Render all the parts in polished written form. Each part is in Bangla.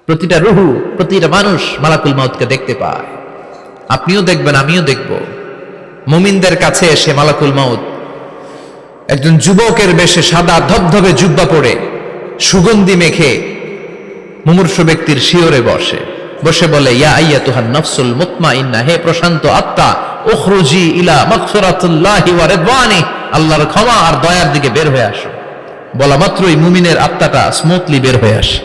প্রতিটা রুহু, প্রতিটা মানুষ মালাকুল মাউতকে দেখতে পায়। আপনিও দেখবেন, আমিও দেখব। মুমিনদের কাছে এসে মালাকুল মাউত একজন যুবকের বেশে সাদা ধবধবে জুব্বা পরে সুগন্ধি মেখে মুমূর্ষু ব্যক্তির শিয়রে বসে বলে, ইয়া আইয়াতুহান নাফসুল মুতমাইন্নাহ, হে প্রশান্ত আত্মা, উখরুজি ইলা মাগফিরাতিল্লাহি ওয়া রিদওয়ানি, আল্লাহর ক্ষমা আর দয়ার দিকে বের হয়ে আসো। বলা মাত্রই মুমিনের আত্মাটা স্মুথলি বের হয়ে আসে।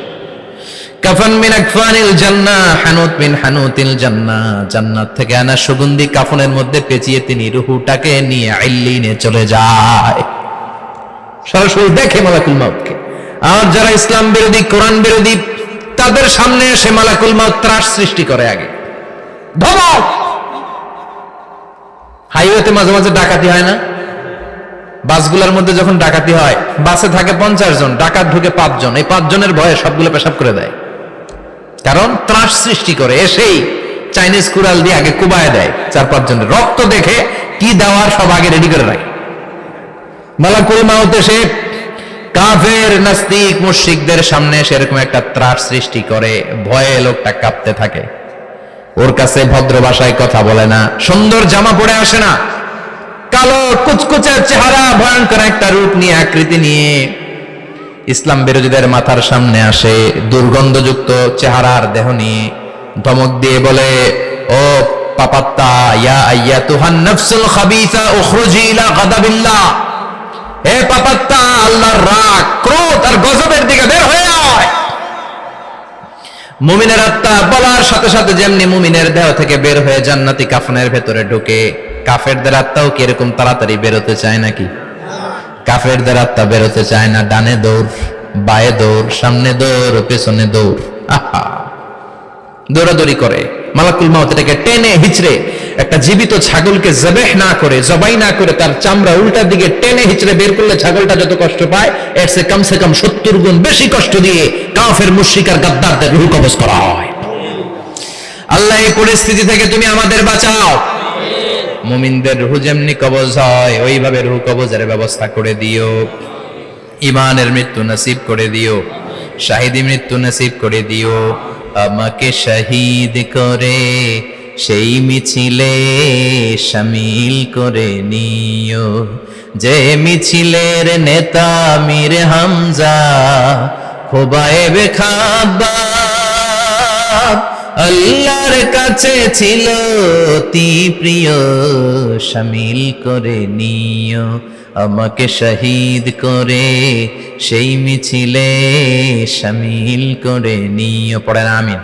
কাফান মিন আকফানিল জান্নাহ, হানুত মিন হানুতিল জান্নাহ, জান্নাত থেকে আনা সুগন্ধি কাফনের মধ্যে পেঁচিয়ে তিনি রূহটাকে নিয়ে ইল্লিনে চলে যায়। সরাসরি দেখে মালাকুল মাউতকে। আর যারা ইসলাম বিরোধী, কোরআন বিরোধী, তাদের সামনে এসে মালাকুল মাউত ত্রাস সৃষ্টি করে। আগে ধমক। হাইওয়েতে মাঝে মাঝে ডাকাতি হয় না? বাসগুলোর মধ্যে যখন ডাকাতি হয়, বাসে থাকে 50 জন, ডাকাত ঢুকে 5 জন, এই 5 জনের ভয়ে সবগুলো পেশাব করে দেয়। কারণ ত্রাস সৃষ্টি করে। এসেই চাইনিজ কুড়াল দিয়ে আগে কুবায় দেয় 4-5 জনের। রক্ত দেখে কি দেওয়ার সব আগে রেডি করে রাখে। মালাকুল মাউত এসে কাফের, নাস্তিক, মুশরিকদের সামনে সেরকম একটা ত্রাস সৃষ্টি করে। ভয়ে লোকটা কাঁপতে থাকে। ওর কাছে ভদ্র ভাষায় কথা বলে না, সুন্দর জামা পরে আসে না, কালো কুচকুচে চেহারা, ভয়ঙ্কর একটা রূপ নিয়ে, আকৃতি নিয়ে ইসলাম বিরোধীদের মাথার সামনে আসে। দুর্গন্ধযুক্ত চেহারার দেহ নিয়ে ধমক দিয়ে বলে, ও পাপাত্তা, ইয়া আইয়াতুহান নাফসুল খাবিসা উখরুজি ইলা গাদাবিল্লাহ, হে পাপাত্তা, আল্লাহর রাগ, ক্রোধ আর গজবের দিকে বের হয়ে আয়। মুমিনের আত্মা বলার সাথে সাথে যেমনি মুমিনের দেহ থেকে বের হয়ে জান্নাতি কাফনের ভেতরে ঢুকে, কাফেরদের আত্মাও কি এরকম তাড়াতাড়ি বেরোতে চায় নাকি? কাফেরদের আত্মা বেরোতে চায় না। ডানে দৌড়, বায়ে দৌড়, সামনে দৌড়, পেছনে দৌড়, আহা, দৌড়াদৌড়ি করে। মালাকুল মাউত এটাকে টেনে হিচড়ে, একটা জীবিত ছাগলকে জবাই না করে তার চামড়া উল্টার দিকে টেনে হিচড়ে বের করলে ছাগলটা যত কষ্ট পায়, এর চেয়ে কমসে কম 70 গুণ বেশি কষ্ট দিয়ে কাফের, মুশরিক আর গাদ্দারদের রূহ কবজ করা হয়। আল্লাহ, এই পরিস্থিতি থেকে তুমি আমাদের বাঁচাও। মুমিনদের রূহ যেমনি কবজ হয়, ওইভাবে রূহ কবজের ব্যবস্থা করে দিও। ইমানের মৃত্যু নসিব করে দিও, শাহিদি মৃত্যু নসিব করে দিও। আমাকে শহীদ করে সেই মিছিলে শামিল করে নিও, যে মিছিলের নেতা মীর হামজা, খোবায়েবে খাব্বাব, আল্লাহর কাছে ছিল অতি প্রিয়, শামিল করে নিও। আমাকে শহীদ করে সেই মিছিলে শামিল করে নিও। পড়েন আমিন।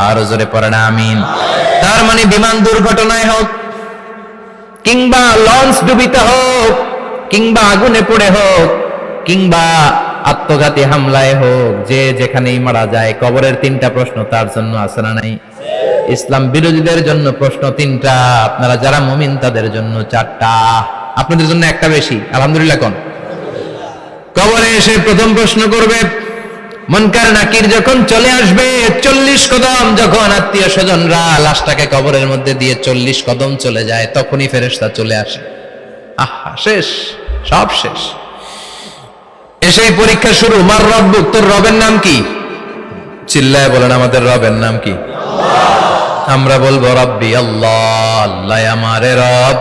আরো জোরে পড়েন আমিন। তার মানে বিমান দুর্ঘটনায় হোক, কিংবা লঞ্চ ডুবিতে হোক, কিংবা আগুনে পড়ে হোক, কিংবা আত্মঘাতী হামলায় হোক, যে যেখানেই মারা যায়, কবরের 3টা প্রশ্ন তার জন্য আছে না নাই? ইসলাম বিরোধীদের জন্য প্রশ্ন 3টা, আপনারা যারা মুমিন তাদের জন্য 4টা, আপনাদের জন্য একটা বেশি। আলহামদুলিল্লাহ কোন? কবরে এসে প্রথম প্রশ্ন করবে, মুনকার নাকির যখন চলে আসবে, 40 কদম যখন আত্মীয় স্বজনরা লাশটাকে কবরের মধ্যে দিয়ে 40 কদম চলে যায়, তখনই ফেরেশতা চলে আসে। আহা, শেষ, সব শেষ। এসেই পরীক্ষা শুরু। মার রব্বুক, তোর রবের নাম কি? চিল্লায় বলেন, আমাদের রবের নাম কি? আমরা বলবো রব্বি আল্লাহ, আল্লাহ আমারে রব।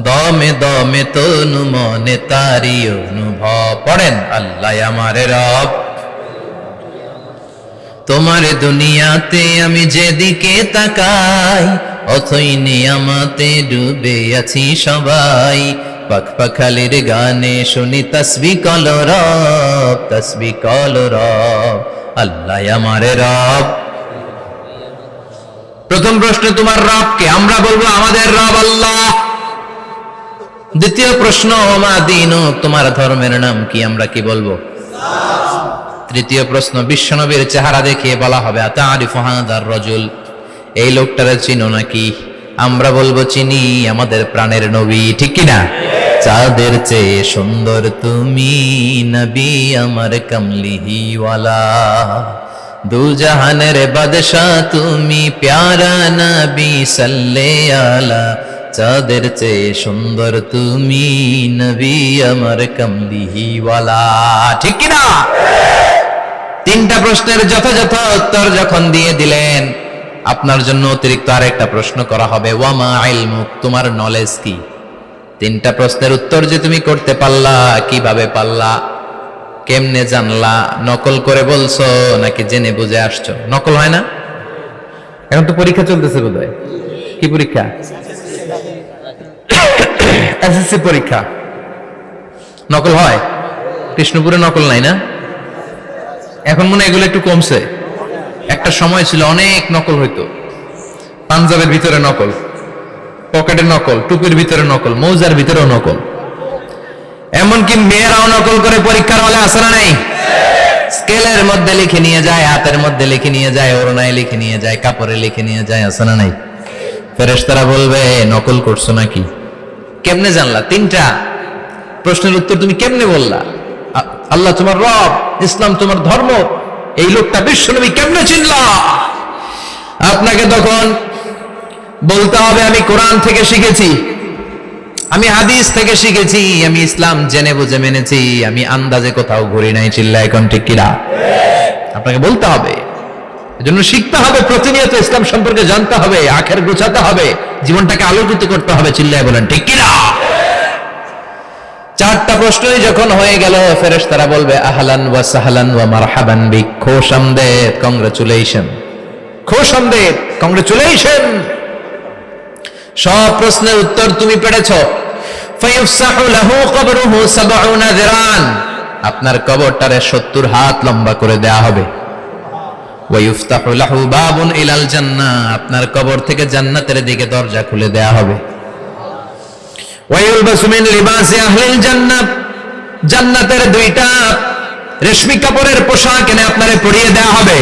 দমে দমে তনু মনে তারি অনুভব। পড়েন, আল্লাহ আমারে রব। তোমার দুনিয়াতে আমি যেদিকে তাকাই, অথই নিয়ামতে ডুবে আছি সবাই। পাখপাখালির গানে শুনি তসবিহ কলো রব, তসবিহ কলো রব, আল্লাহ আমারে রব। প্রথম প্রশ্ন, তোমার রব কে? আমরা বলবো আমাদের রব আল্লাহ। দ্বিতীয় প্রশ্ন, ওমা দীনুক, তোমার ধর্মের নাম কি? আমরা কি বলবো? তৃতীয় প্রশ্ন, বিশ্বনবীর চেহারা দেখিয়ে বলা হবে, আতারিফু হাদার রাজুল, এই লোকটারে চিনো নাকি? আমরা বলবো চিনি, আমাদের প্রাণের নবী, ঠিক কি না? চাঁদের চেয়ে সুন্দর তুমি নবী আমার কমলিহিওয়ালা, দু জাহানের বাদশাহ তুমি প্যারা নবী সাল্লে আলা, চাঁদের চেয়ে সুন্দর তুমি নবী আমার কমলিহিওয়ালা, ঠিক কি না? 3 তিনটা প্রশ্নের যথাযথ উত্তর যখন দিয়ে দিলেন, আপনার জন্য অতিরিক্ত আরেকটা প্রশ্ন করা হবে, ওয়ামা ইলমুক, তোমার নলেজ কি? তিনটা প্রশ্নের উত্তর যে তুমি করতে পারলা, কিভাবে পারলা, কেমনে জানলা? নকল করে বলছো নাকি জেনে বুঝে আসছো? নকল হয় না? এখন তো পরীক্ষা চলতেছে বোধহয়। কি পরীক্ষা? এসএসসি পরীক্ষা। নকল হয়? কৃষ্ণপুরে নকল নাই না? এখন মনে হয় এগুলো একটু কমছে। একটা সময় ছিল অনেক নকল হইতো। পাঞ্জাবের ভিতরে নকল, পকেটে নকল, টুপির ভিতরে নকল, মৌজার ভিতরেও নকল। এমনকি মেয়েরাও নকল করে পরীক্ষার হলে আসে না নাই? স্কেলের মধ্যে লিখে নিয়ে যায়, হাতের মধ্যে লিখে নিয়ে যায়, ওড়নায় লিখে নিয়ে যায়, কাপড়ে লিখে নিয়ে যায়, আসে না নাই? ফেরেশতারা বলবে নকল করছো নাকি? কেমনে জানলা? তিনটা প্রশ্নের উত্তর তুমি কেমনে বললা? আল্লাহ তোমার রব, ইসলাম তোমার ধর্ম, এই লোকটা বিশ্বনবী, কেমনে চিনলা? আপনাকে তখন বলতে হবে আমি কোরআন থেকে শিখেছি, আমি হাদিস থেকে শিখেছি, আমি ইসলাম জেনে বুঝে মেনেছি, আমি আন্দাজে কোথাও ঘুরি নাই। চিল্লা এখন ঠিক কিনা? আপনাকে বলতে হবে, এজন্য শিখতে হবে, প্রতিনিয়ত ইসলাম সম্পর্কে জানতে হবে, আখের গোছাতে হবে, জীবনটাকে আলোকিত করতে হবে। চিল্লায় বলেন ঠিক কিনা? চারটা প্রশ্নই যখন হয়ে গেল, ফেরেশতারা বলবে আহলান ওয়া সাহলান ওয়া মারহাবান বিক, খোশামদেদ, কংগ্রাচুলেশন, খোশামদেদ, কংগ্রাচুলেশন, সব প্রশ্নের উত্তর তুমি পেরেছো। ফায়ুফসাহু লাহু কবরুহু ৭০ যিরান, আপনার কবরটারে ৭০ হাত লম্বা করে দেয়া হবে। ওয়া ইফতাহু লাহু বাবুন ইলাল জান্নাহ, আপনার কবর থেকে জান্নাতের দিকে দরজা খুলে দেয়া হবে। ওয়া ইউলবাসু মিন লিবাসি আহলিল জান্নাহ, জান্নাতের দুইটা রেশমি কাপড়ের পোশাক এনে আপনারে পরিয়ে দেয়া হবে।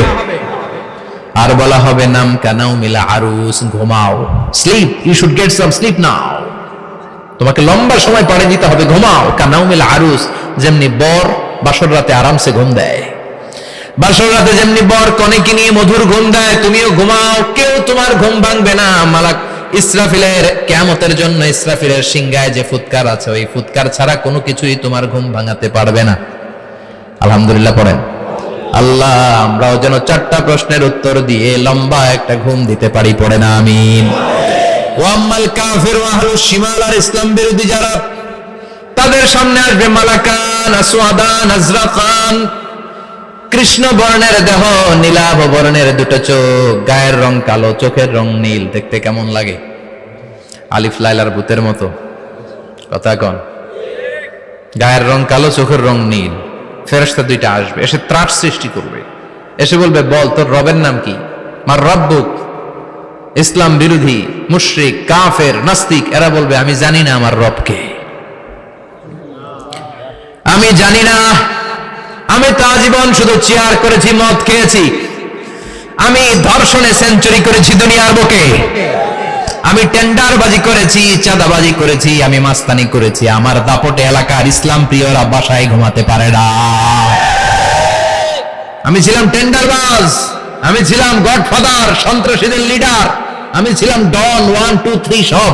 আর বলা হবে নাম কানাউ মিলা আরুস, ঘুমাও, sleep, you should get some sleep now, তোমাকে লম্বা সময় পাড়ে দিতে হবে, ঘুমাও। কানাউ মিলা আরুস, যেমনি বর বাসর রাতে আরামসে ঘুম দেয়, বাসর রাতে যেমনি বর কনেকে নিয়ে মধুর ঘুম দেয়, তুমিও ঘুমাও, কেউ তোমার ঘুম ভাঙবে না। মালাক ইসরাফিলের, কিয়ামতের জন্য ইসরাফিলের সিংহায় যে ফুৎকার আছে, ওই ফুৎকার ছাড়া কোনো কিছুই তোমার ঘুম ভাঙাতে পারবে না। আলহামদুলিল্লাহ পড়েন। আল্লাহ আমরাও যেন চারটা প্রশ্নের উত্তর দিয়ে লম্বা একটা ঘুম দিতে পারি, পড়ে না আমিন। ওয়াম্মাল কাফির ওয়া আহলুশ শিমাল, আর ইসলাম বিরোধী যারা, তাদের সামনে আসবে মালাকান আসওয়াদান আজরাকান, কৃষ্ণ বর্ণের দেহ, নীলাভ বর্ণের দুটো চোখ, গায়ের রং কালো, চোখের রং নীল। দেখতে কেমন লাগে? আলিফ লাইলার ভূতের মতো। কথা কন। গায়ের রং কালো, চোখের রং নীল। ফেরেশতা দুইটা আসবে, এসে ত্রাস সৃষ্টি করবে, এসে বলবে বল তোর রবের নাম কি? মার রব্বুক। ইসলাম বিরোধী মুশরিক, কাফের, নাস্তিক এরা বলবে আমি জানি না আমার রবকে, আমি জানি না, আমি তো আজীবন শুধু চেয়ার করেছি, মদ খেয়েছি, আমি ধর্ষণে সেঞ্চুরি করেছি দুনিয়ার বুকে, আমি টেন্ডারবাজি করেছি, চাঁদাবাজি করেছি, আমি মাস্তানি করেছি, আমার দাপটে এলাকার ইসলাম প্রিয়রা বাসায় ঘুমাতে পারে না। আমি ছিলাম টেন্ডারবাজ, আমি ছিলাম গডফাদার, সন্ত্রাসীদের লিডার, আমি ছিলাম ডন 1 2 3 সব,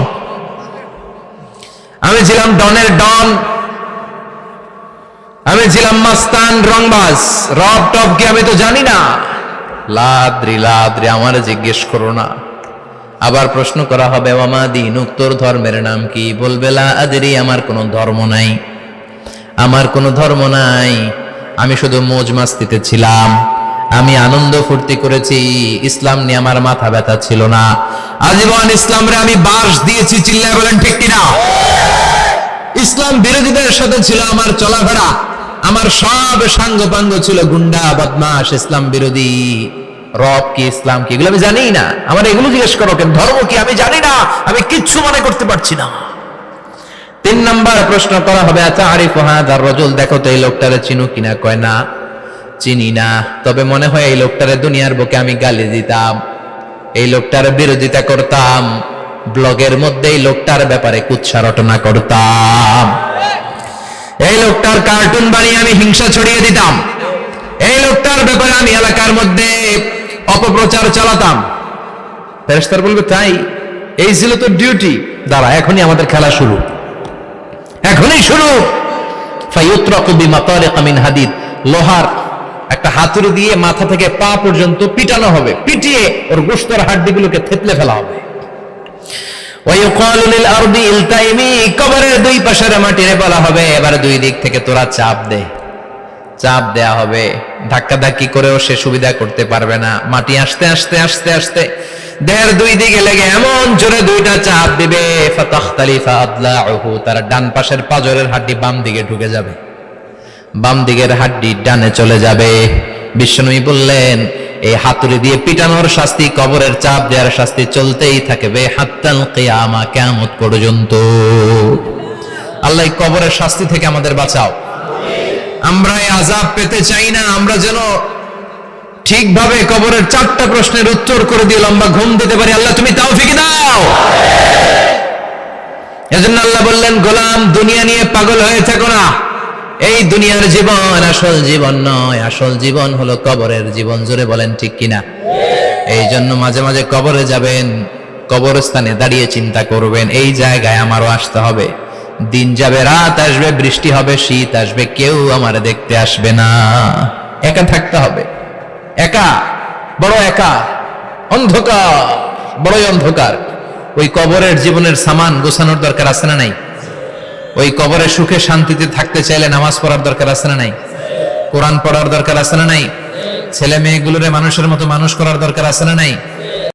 আমি ছিলাম ডনের ডন, আমি ছিলাম মাস্তান, রংবাজ। রব টব কি আমি তো জানি না। লাদ্রি লাদ্রি, আমার জিজ্ঞেস করো না। আবার প্রশ্ন করা হবে ওয়ামা দীনুক, তোর ধর্মের নাম কি? বলবে লা আদরি, আমার কোনো ধর্ম নাই, আমার কোনো ধর্ম নাই, আমি শুধু মৌজ মাস্তিতে ছিলাম, আমি আনন্দ ফুর্তি করেছি, ইসলাম নিয়ে আমার মাথা ব্যথা ছিল না, আজীবন ইসলামরে আমি বাস দিয়েছি। চিল্লায় বলেন ঠিক কিনা? ইসলাম বিরোধীদের সাথে ছিল আমার চলাফেরা, আমার সব সাঙ্গপাঙ্গ ছিল গুন্ডা বদমাশ, ইসলাম বিরোধী। রব কি, ইসলাম কি, এগুলো আমি জানি না। আমার এগুলো জিজ্ঞেস করো কেন? ধর্ম কি আমি জানি না, আমি কিচ্ছু মনে করতে পারছি না। 3 নাম্বার প্রশ্ন করা হবে আতারিফু হাযার রাজুল, দেখো তো এই লোকটারে চিনো কিনা? কয় না, চিনি না, তবে মনে হয় এই লোকটারে দুনিয়ার বুকে আমি গালি দিতাম, এই লোকটার বিরোধিতা করতাম, ব্লগের মধ্যে এই লোকটার ব্যাপারে কুৎসা রটনা করতাম, এই লোকটার কার্টুন বানিয়ে আমি হিংসা ছড়িয়ে দিতাম, এই লোকটার ব্যাপারে আমি এলাকার মধ্যে অপপ্রচার চালাতাম। ফেরেশতারা বলবে তাই, এই ছিল তোর ডিউটি, দাঁড়া এখনই আমাদের খেলা শুরু, এখনই শুরু। ফায়ুতরাকু বিমাতারিক মিন হাদিদ, লোহার একটা হাতুড়ি দিয়ে মাথা থেকে পা পর্যন্ত পিটানো হবে, পিটিয়ে ওর গোশতের হাড্ডিগুলোকে থেতলে ফেলা হবে। ওয়ায়ুকালু লিল আরদি ইলতাইমি, কবরের দুই পাশের মাটিরে বলা হবে এবার দুই দিক থেকে তোরা চাপ দে। চাপ দেয়া হবে, ধাক্কাধাক্কি করেও সে সুবিধা করতে পারবে না। মাটি আস্তে আস্তে আস্তে আস্তে দেহের দুই দিকে লেগে এমন জোরে দুইটা চাপ দিবে, ফাতাখতালিফা আদলাউহু, তার ডান পাশের পাজরের হাড্ডি বাম দিকে ঢুকে যাবে, বাম দিকের হাড্ডি ডানে চলে যাবে। বিশ্বনবী বললেন এই হাতুড়ি দিয়ে পিটানোর শাস্তি, কবরের চাপ দেওয়ার শাস্তি চলতেই থাকবে হাত্তাল কিয়ামা, কিয়ামত পর্যন্ত। আল্লাহ কবরের শাস্তি থেকে আমাদের বাঁচাও। আমরা এই আযাব পেতে চাই না, আমরা যেন ঠিকভাবে কবরের 4টা প্রশ্নের উত্তর করে দিয়ে লম্বা ঘুম দিতে পারি। আল্লাহ তুমি তৌফিক দাও। এজন্য আল্লাহ বললেন, গোলাম দুনিয়া নিয়ে পাগল হয়ে থেকো না। এই দুনিয়ার জীবন আসল জীবন নয়, আসল জীবন হলো কবরের জীবন। জোরে বলেন ঠিক কিনা? এই জন্য মাঝে মাঝে কবরে যাবেন, কবরস্থানে দাঁড়িয়ে চিন্তা করবেন এই জায়গায় আমারও আসতে হবে। দিন যাবে, রাত আসবে, বৃষ্টি হবে, শীত আসবে, কেউ আমার দেখতে আসবে না, একা থাকতে হবে। একা, বড় একা, অন্ধকার, বড়ই অন্ধকার। ওই কবরের জীবনের সামান গোছানোর দরকার আছে না নাই? ওই কবরে সুখে শান্তিতে থাকতে চাইলে নামাজ পড়ার দরকার আছে না নাই? কোরআন পড়ার দরকার আছে না নাই? ছেলে মেয়েগুলোরে মানুষের মতো মানুষ করার দরকার আছে না নাই?